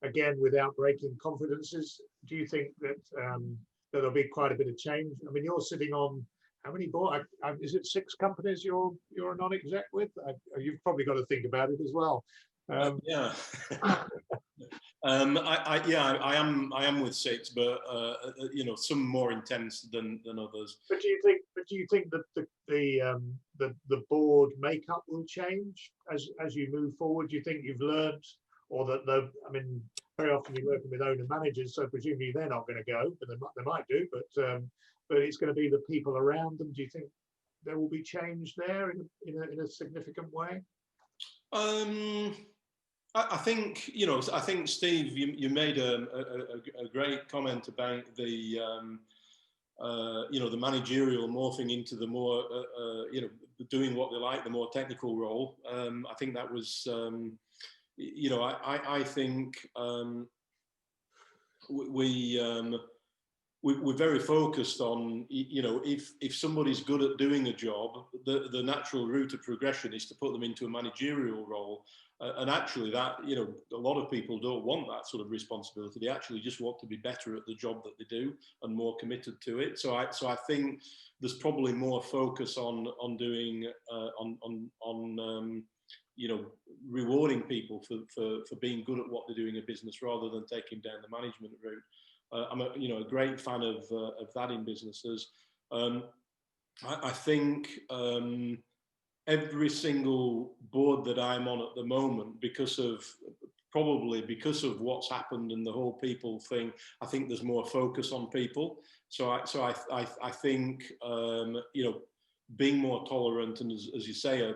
again, without breaking confidences, do you think that that there'll be quite a bit of change? I mean, you're sitting on how many board? Is it 6 companies you're a non-exec with? You've probably got to think about it as well. Yeah. I am with 6, but you know, some more intense than others. But do you think that the board makeup will change as you move forward? Do you think you've learned, or that I mean, very often you're working with owner managers, so presumably they're not going to go, but they might do. But it's going to be the people around them. Do you think there will be change there in a significant way? I think, you know, I think Steve, you made a great comment about the you know, the managerial morphing into the more you know, doing what they like, the more technical role. I think that was you know, I think we're very focused on, you know, if somebody's good at doing a job, the natural route of progression is to put them into a managerial role. And actually that, you know, a lot of people don't want that sort of responsibility. They actually just want to be better at the job that they do and more committed to it. So I think there's probably more focus on doing, you know, rewarding people for being good at what they're doing in business rather than taking down the management route. I'm a great fan of that in businesses. I think every single board that I'm on at the moment, probably because of what's happened and the whole people thing, I think there's more focus on people. So I think being more tolerant, and as you say,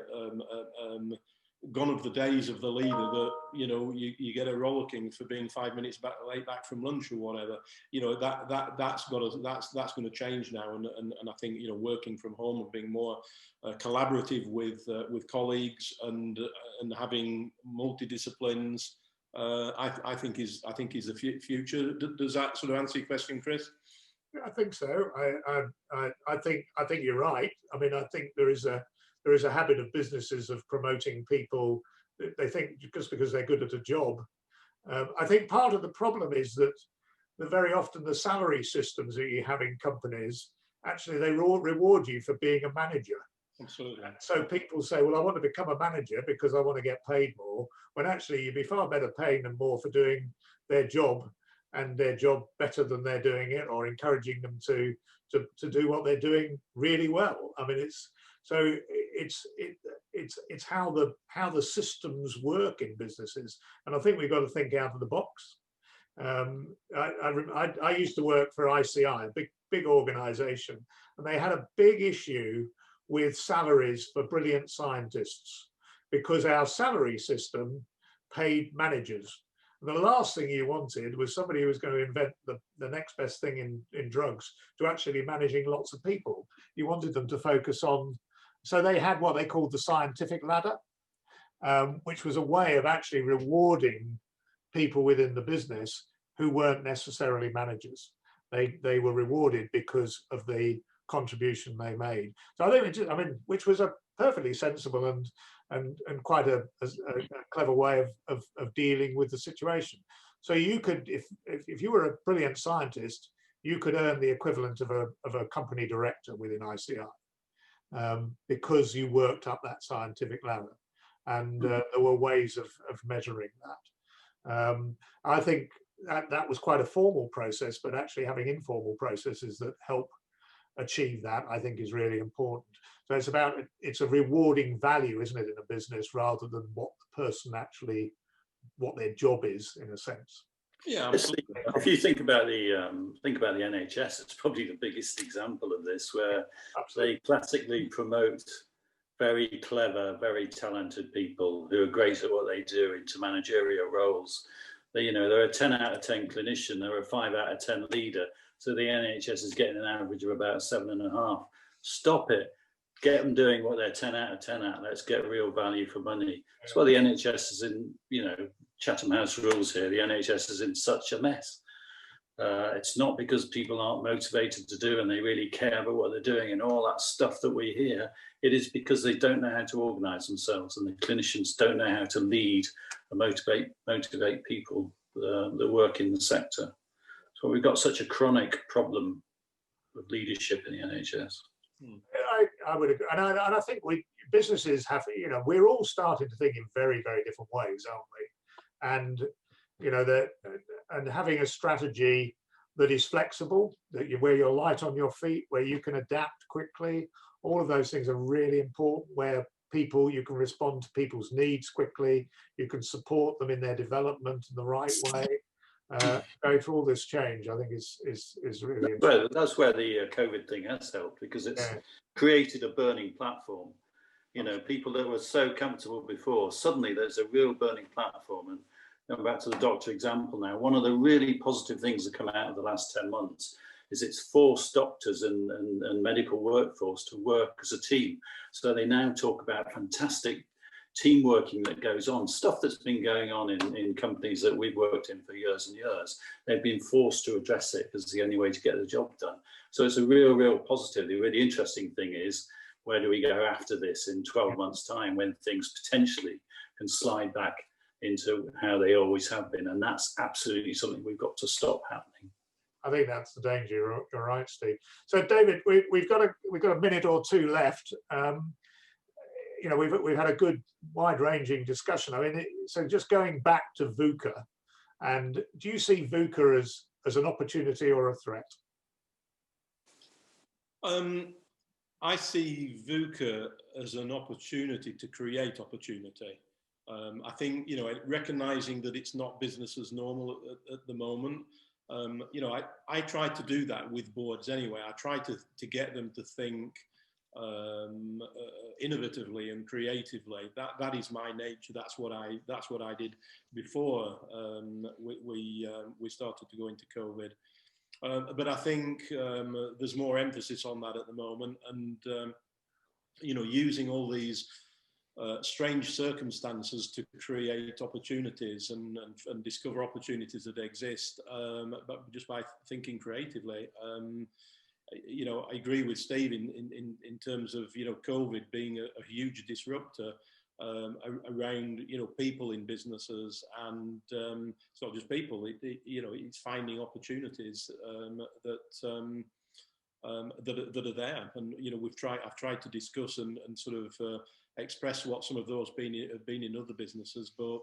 gone of the days of the leader that you get a rollicking for being 5 minutes late back from lunch or whatever. That's going to change now, and I think working from home and being more collaborative with colleagues and having multidisciplines, I think is the future. Does that sort of answer your question, Chris? I think so. I think you're right. I mean, I think there is a habit of businesses of promoting people. They think just because they're good at a job. I think part of the problem is that very often the salary systems that you have in companies, actually they reward you for being a manager. Absolutely. So people say, well, I want to become a manager because I want to get paid more, when actually you'd be far better paying them more for doing their job, and their job better than they're doing it, or encouraging them to do what they're doing really well. I mean, it's how the systems work in businesses, and I think we've got to think out of the box. I used to work for ICI, a big organization, and they had a big issue with salaries for brilliant scientists, because our salary system paid managers. The last thing you wanted was somebody who was going to invent the next best thing in drugs to actually managing lots of people. You wanted them to focus on, so they had what they called the scientific ladder, which was a way of actually rewarding people within the business who weren't necessarily managers. They were rewarded because of the contribution they made. So I think, which was a perfectly sensible and quite a clever way of dealing with the situation. So you could, if you were a brilliant scientist, you could earn the equivalent of a company director within ICI, because you worked up that scientific ladder, and there were ways of measuring that. I think that was quite a formal process, but actually having informal processes that help achieve that, I think, is really important. So it's a rewarding value, isn't it, in a business, rather than what the person actually, what their job is, in a sense. Yeah, absolutely. If you think about the NHS, it's probably the biggest example of this, where they classically promote very clever, very talented people who are great at what they do into managerial roles. They're a 10 out of 10 clinician, they're a 5 out of 10 leader. So the NHS is getting an average of about 7.5. Stop it. Get them doing what they're 10 out of 10 at. Let's get real value for money. That's why the NHS is in, Chatham House rules here. The NHS is in such a mess. It's not because people aren't motivated to do and they really care about what they're doing and all that stuff that we hear. It is because they don't know how to organise themselves, and the clinicians don't know how to lead and motivate people that work in the sector. So we've got such a chronic problem with leadership in the NHS. I would agree, and I think businesses have, we're all starting to think in very, very different ways, aren't we? And and having a strategy that is flexible, that where you're light on your feet, where you can adapt quickly, all of those things are really important. Where you can respond to people's needs quickly, you can support them in their development in the right way. Going through all this change, I think is really important. Well, that's where the COVID thing has helped, because it's created a burning platform. People that were so comfortable before, suddenly there's a real burning platform. And going back to the doctor example now, one of the really positive things that come out of the last 10 months is it's forced doctors and medical workforce to work as a team. So they now talk about fantastic team working that goes on, stuff that's been going on in companies that we've worked in for years and years. They've been forced to address it because it's the only way to get the job done. So it's a real positive. The really interesting thing is, where do we go after this in 12 months' time, when things potentially can slide back into how they always have been? And that's absolutely something we've got to stop happening. I think that's the danger. You're right, Steve. So, David, we've got a minute or two left. We've had a good wide-ranging discussion. I mean, so just going back to VUCA, and do you see VUCA as an opportunity or a threat? I see VUCA as an opportunity to create opportunity. I think, you know, recognizing that it's not business as normal at the moment. You know, I try to do that with boards anyway. I try to get them to think innovatively and creatively. That is my nature. That's what I did before we started to go into COVID. But I think there's more emphasis on that at the moment, and you know, using all these strange circumstances to create opportunities and discover opportunities that exist, but just by thinking creatively. You know, I agree with Steve in terms of, you know, COVID being a huge disruptor around, you know, people in businesses, and it's not just people. You know, it's finding opportunities that are there, and you know, I've tried to discuss and sort of express what some of those have been in other businesses, but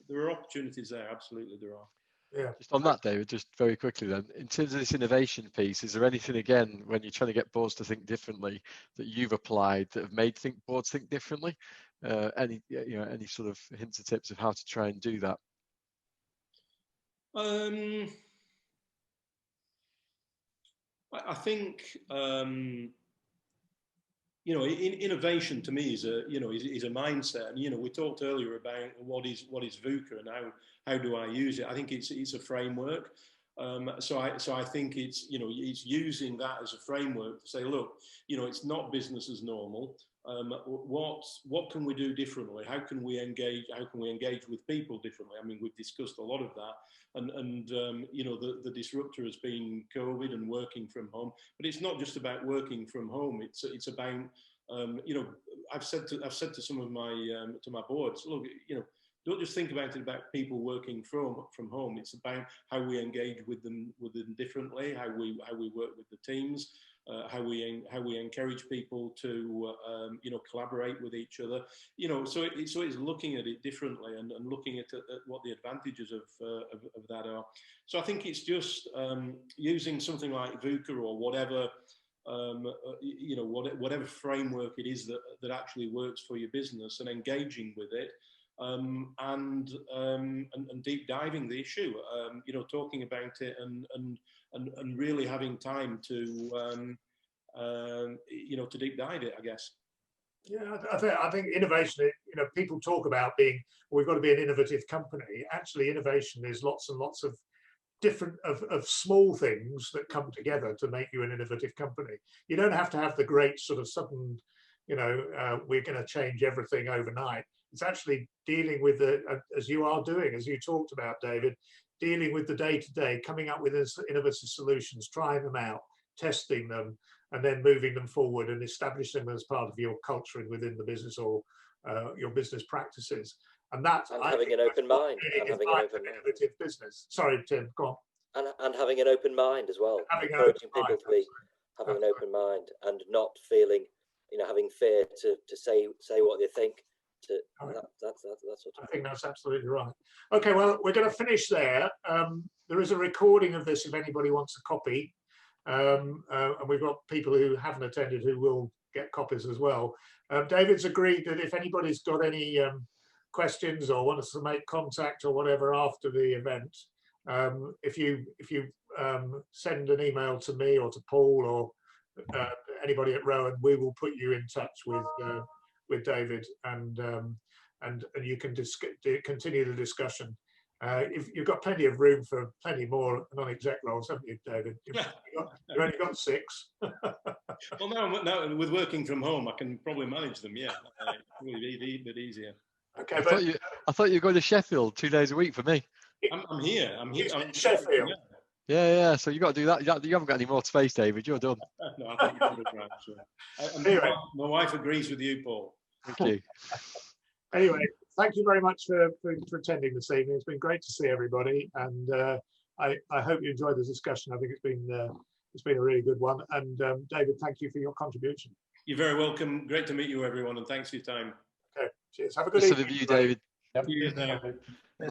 there are opportunities there. Absolutely, there are. Yeah. Just on that, David, just very quickly then, in terms of this innovation piece, is there anything, again, when you're trying to get boards to think differently, that you've applied that have made boards think differently? Any sort of hints or tips of how to try and do that? I think you know, innovation to me is a mindset, and you know, we talked earlier about what is VUCA and how do I use it. I think it's a framework. So I think it's, you know, it's using that as a framework to say, look, you know, it's not business as normal. What can we do differently? How can we engage with people differently? I mean, we've discussed a lot of that, and you know, the disruptor has been COVID and working from home. But it's not just about working from home. It's about you know, I've said to some of my boards, look, you know, don't just think about it about people working from home. It's about how we engage with them differently, how we work with the teams, how we encourage people to you know, collaborate with each other. You know, so it's looking at it differently and looking at what the advantages of that are. So I think it's just using something like VUCA or whatever. You know, whatever framework it is that actually works for your business, and engaging with it. And deep diving the issue, you know, talking about it and really having time to you know, to deep dive it, I guess. Yeah, I think innovation, you know, people talk about we've got to be an innovative company. Actually, innovation is lots and lots of different of small things that come together to make you an innovative company. You don't have to have the great sort of sudden, you know, we're going to change everything overnight. It's actually dealing with as you are doing, as you talked about, David, dealing with the day-to-day, coming up with innovative solutions, trying them out, testing them, and then moving them forward and establishing them as part of your culture and within the business or your business practices. And having an open mind. And having an open mind. Innovative business. Sorry, Tim, go on. And having an open mind as well. Encouraging people to be having an open mind and not feeling, you know, having fear to say what they think. That's I think that's absolutely right. Okay, well, we're going to finish there. There is a recording of this if anybody wants a copy, and we've got people who haven't attended who will get copies as well. David's agreed that if anybody's got any questions or wants to make contact or whatever after the event, if you send an email to me or to Paul or anybody at Rowan, we will put you in touch with David, and you can continue the discussion. If you've got plenty of room for plenty more non-exec roles, haven't you, David? You've only got 6. Well, no, with working from home, I can probably manage them. Yeah, it'll be a bit easier. Okay, I thought you were going to Sheffield 2 days a week for me. I'm here. I'm in Sheffield. Yeah. So you got to do that. You haven't got any more space, David. You're done. No, I think you're right. Sure. Anyway, my wife agrees with you, Paul. Thank you. Anyway, thank you very much for attending this evening. It's been great to see everybody, and I hope you enjoyed the discussion. I think it's been a really good one. And David, thank you for your contribution. You're very welcome. Great to meet you, everyone, and thanks for your time. Okay, cheers. Have a good evening. Nice to view, David. Yep.